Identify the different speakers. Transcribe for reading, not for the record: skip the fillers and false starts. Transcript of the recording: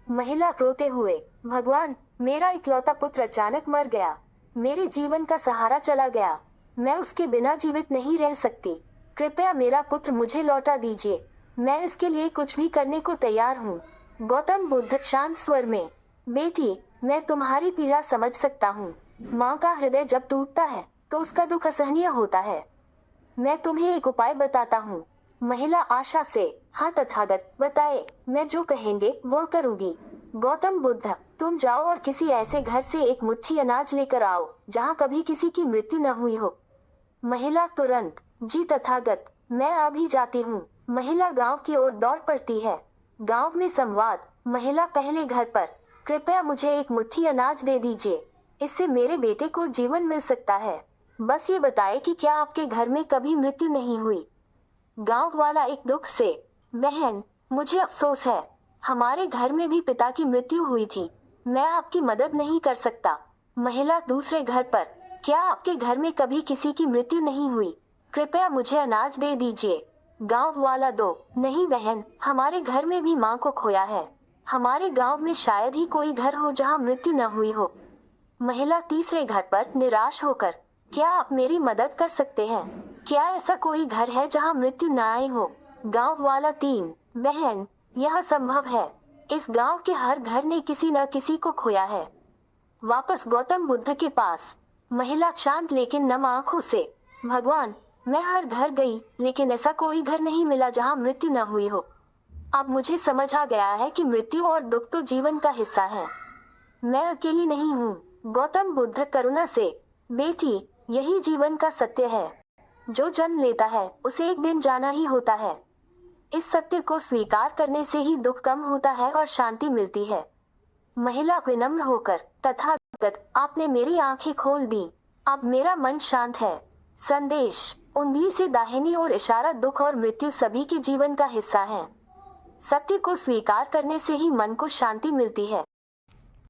Speaker 1: महिला रोते हुए, भगवान, मेरा इकलौता पुत्र अचानक मर गया। मेरे जीवन का सहारा चला गया। मैं उसके बिना जीवित नहीं रह सकती। कृपया मेरा पुत्र मुझे लौटा दीजिए। मैं इसके लिए कुछ भी करने को तैयार हूँ। गौतम बुद्ध शांत स्वर में, बेटी, मैं तुम्हारी पीड़ा समझ सकता हूँ। माँ का हृदय जब टूटता है तो उसका दुख असहनीय होता है। मैं तुम्हें एक उपाय बताता हूँ। महिला आशा से, हाँ तथागत, बताए, मैं जो कहेंगे वो करूँगी। गौतम बुद्ध, तुम जाओ और किसी ऐसे घर से एक मुट्ठी अनाज लेकर आओ जहाँ कभी किसी की मृत्यु न हुई हो। महिला तुरंत, जी तथागत, मैं अभी जाती हूँ। महिला गांव की ओर दौड़ पड़ती है। गांव में संवाद, महिला पहले घर पर, कृपया मुझे एक मुट्ठी अनाज दे दीजिए। इससे मेरे बेटे को जीवन मिल सकता है। बस ये बताए कि क्या आपके घर में कभी मृत्यु नहीं हुई। गांव वाला एक दुख से, बहन, मुझे अफसोस है, हमारे घर में भी पिता की मृत्यु हुई थी। मैं आपकी मदद नहीं कर सकता। महिला दूसरे घर पर, क्या आपके घर में कभी किसी की मृत्यु नहीं हुई। कृपया मुझे अनाज दे दीजिए। गांव वाला दो, नहीं बहन, हमारे घर में भी माँ को खोया है। हमारे गांव में शायद ही कोई घर हो जहाँ मृत्यु न हुई हो। महिला तीसरे घर पर निराश होकर, क्या आप मेरी मदद कर सकते हैं। क्या ऐसा कोई घर है जहाँ मृत्यु न आई हो। गांव वाला तीन, बहन, यह संभव है। इस गांव के हर घर ने किसी न किसी को खोया है। वापस गौतम बुद्ध के पास, महिला शांत लेकिन नम आंखों से, भगवान, मैं हर घर गई लेकिन ऐसा कोई घर नहीं मिला जहाँ मृत्यु न हुई हो। अब मुझे समझ आ गया है कि मृत्यु और दुख तो जीवन का हिस्सा है। मैं अकेली नहीं हूँ। गौतम बुद्ध करुणा से, बेटी, यही जीवन का सत्य है। जो जन्म लेता है उसे एक दिन जाना ही होता है। इस सत्य को स्वीकार करने से ही दुख कम होता है और शांति मिलती है। महिला विनम्र होकर, तथागत, आपने मेरी आंखें खोल दी। अब मेरा मन शांत है। संदेश, उंगली से दाहिनी ओर इशारा, दुख और मृत्यु सभी के जीवन का हिस्सा है। सत्य को स्वीकार करने से ही मन को शांति मिलती है।